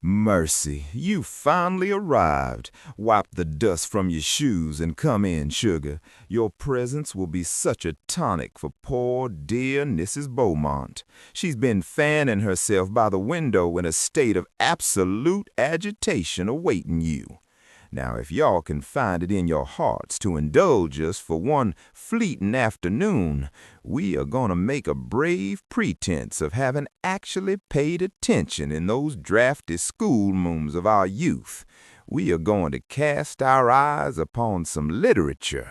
Mercy, you finally arrived. Wipe the dust from your shoes and come in, sugar. Your presence will be such a tonic for poor, dear Mrs. Beaumont. She's been fanning herself by the window in a state of absolute agitation awaiting you. Now, if y'all can find it in your hearts to indulge us for one fleeting afternoon, we are going to make a brave pretense of having actually paid attention in those drafty schoolrooms of our youth. We are going to cast our eyes upon some literature.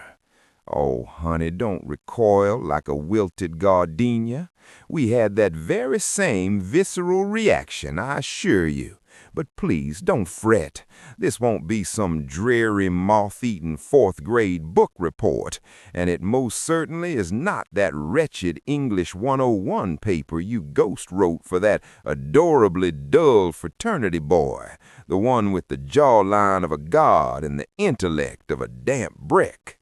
Oh, honey, don't recoil like a wilted gardenia. We had that very same visceral reaction, I assure you. But please don't fret. This won't be some dreary, moth-eaten fourth-grade book report, and it most certainly is not that wretched English 101 paper you ghost wrote for that adorably dull fraternity boy, the one with the jawline of a god and the intellect of a damp brick.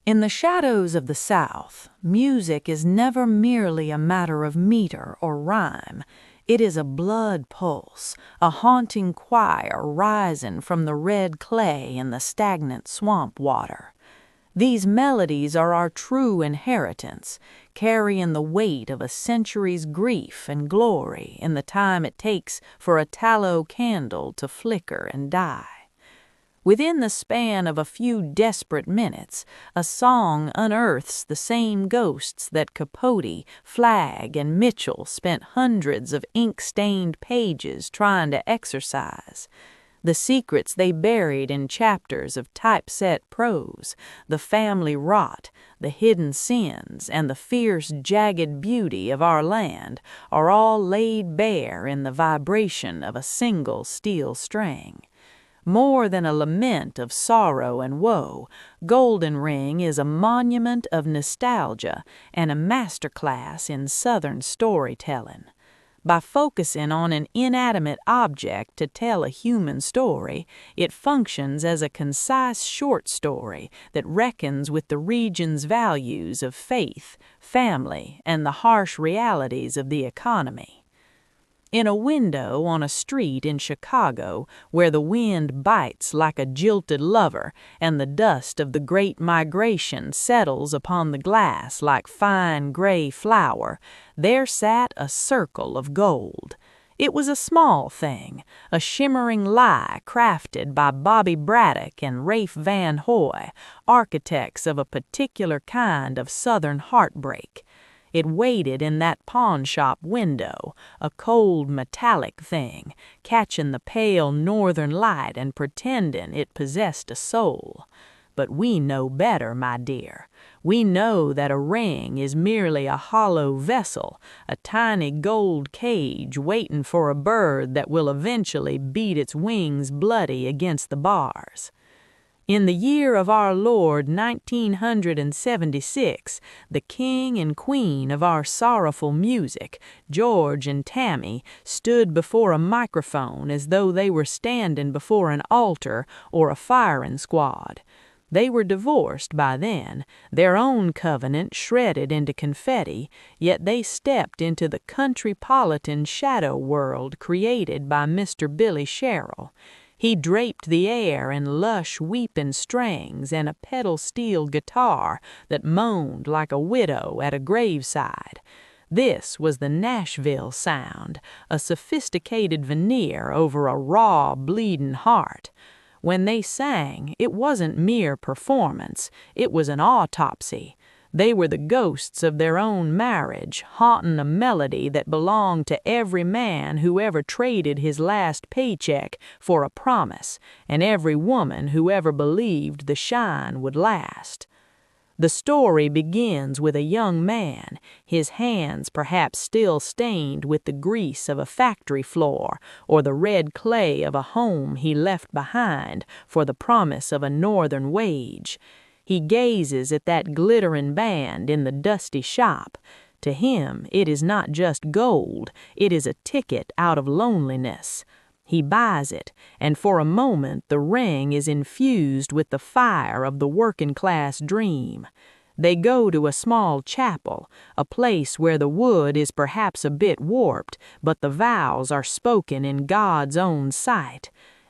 In the shadows of the South, music is never merely a matter of meter or rhyme. It is a blood pulse, a haunting choir rising from the red clay and the stagnant swamp water. These melodies are our true inheritance, carrying the weight of a century's grief and glory in the time it takes for a tallow candle to flicker and die. Within the span of a few desperate minutes, a song unearths the same ghosts that Capote, Flagg, and Mitchell spent hundreds of ink-stained pages trying to exorcise. The secrets they buried in chapters of typeset prose, the family rot, the hidden sins, and the fierce, jagged beauty of our land are all laid bare in the vibration of a single steel string. More than a lament of sorrow and woe, Golden Ring is a monument of nostalgia and a masterclass in Southern storytelling. By focusing on an inanimate object to tell a human story, it functions as a concise short story that reckons with the region's values of faith, family, and the harsh realities of the economy. In a window on a street in Chicago where the wind bites like a jilted lover and the dust of the Great Migration settles upon the glass like fine gray flour, there sat a circle of gold. It was a small thing, a shimmering lie crafted by Bobby Braddock and Rafe Van Hoy, architects of a particular kind of Southern heartbreak. It waited in that pawn shop window, a cold metallic thing, catching the pale northern light and pretending it possessed a soul. But we know better, my dear. We know that a ring is merely a hollow vessel, a tiny gold cage waiting for a bird that will eventually beat its wings bloody against the bars. In the year of our Lord 1976, the king and queen of our sorrowful music, George and Tammy, stood before a microphone as though they were standing before an altar or a firing squad. They were divorced by then, their own covenant shredded into confetti, yet they stepped into the country-politan shadow world created by Mr. Billy Sherrill. He draped the air in lush weeping strings and a pedal steel guitar that moaned like a widow at a graveside. This was the Nashville sound, a sophisticated veneer over a raw, bleeding heart. When they sang, it wasn't mere performance, it was an autopsy. They were the ghosts of their own marriage, haunting a melody that belonged to every man who ever traded his last paycheck for a promise, and every woman who ever believed the shine would last. The story begins with a young man, his hands perhaps still stained with the grease of a factory floor or the red clay of a home he left behind for the promise of a northern wage. He gazes at that glittering band in the dusty shop. To him, it is not just gold, it is a ticket out of loneliness. He buys it, and for a moment the ring is infused with the fire of the working-class dream. They go to a small chapel, a place where the wood is perhaps a bit warped, but the vows are spoken in God's own sight.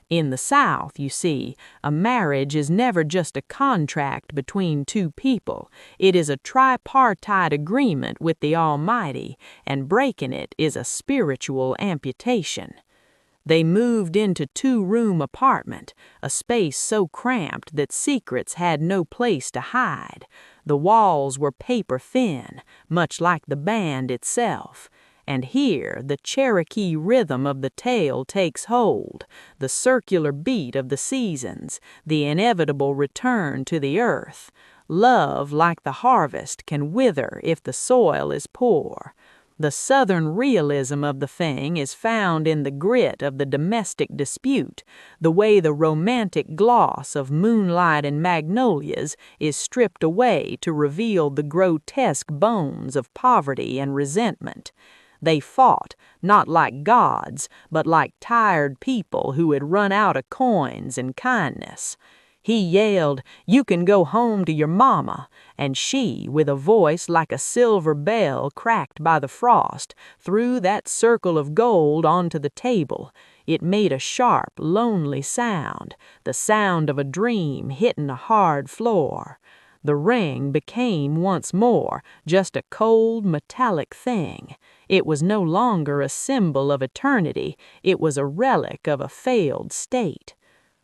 In the South, you see, a marriage is never just a contract between two people. It is a tripartite agreement with the Almighty, and breaking it is a spiritual amputation. They moved into two-room apartment, a space so cramped that secrets had no place to hide. The walls were paper thin, much like the band itself. And here the Cherokee rhythm of the tale takes hold, the circular beat of the seasons, the inevitable return to the earth. Love, like the harvest, can wither if the soil is poor. The Southern realism of the thing is found in the grit of the domestic dispute, the way the romantic gloss of moonlight and magnolias is stripped away to reveal the grotesque bones of poverty and resentment. They fought, not like gods, but like tired people who had run out of coins and kindness. He yelled, "You can go home to your mama," and she, with a voice like a silver bell cracked by the frost, threw that circle of gold onto the table. It made a sharp, lonely sound, the sound of a dream hitting a hard floor. The ring became once more just a cold, metallic thing. It was no longer a symbol of eternity. It was a relic of a failed state.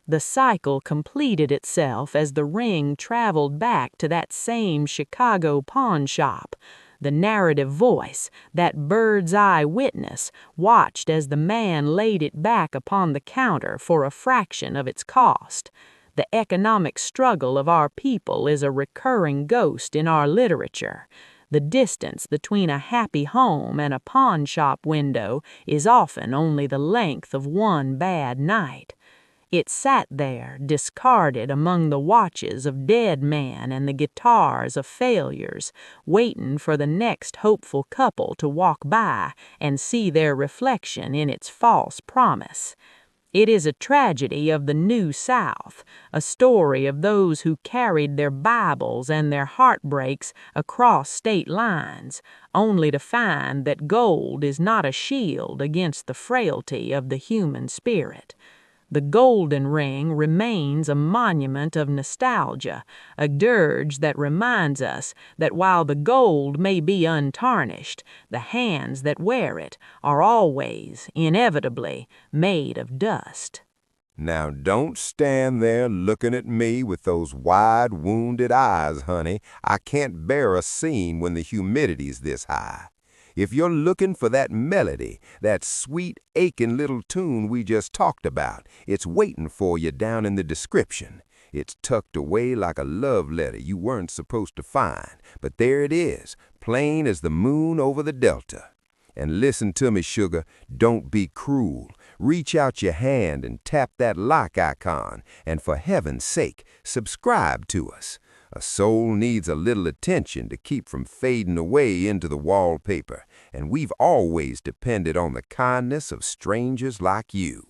The cycle completed itself as the ring traveled back to that same Chicago pawn shop. The narrative voice, that bird's-eye witness, watched as the man laid it back upon the counter for a fraction of its cost. The economic struggle of our people is a recurring ghost in our literature. The distance between a happy home and a pawn shop window is often only the length of one bad night. It sat there, discarded among the watches of dead men and the guitars of failures, waiting for the next hopeful couple to walk by and see their reflection in its false promise. It is a tragedy of the New South, a story of those who carried their Bibles and their heartbreaks across state lines, only to find that gold is not a shield against the frailty of the human spirit. The golden ring remains a monument of nostalgia, a dirge that reminds us that while the gold may be untarnished, the hands that wear it are always, inevitably, made of dust. Now don't stand there looking at me with those wide, wounded eyes, honey. I can't bear a scene when the humidity's this high. If you're looking for that melody, that sweet, aching little tune we just talked about, it's waiting for you down in the description. It's tucked away like a love letter you weren't supposed to find, but there it is, plain as the moon over the delta. And listen to me, sugar, don't be cruel. Reach out your hand and tap that like icon, and for heaven's sake, subscribe to us. A soul needs a little attention to keep from fading away into the wallpaper, and we've always depended on the kindness of strangers like you.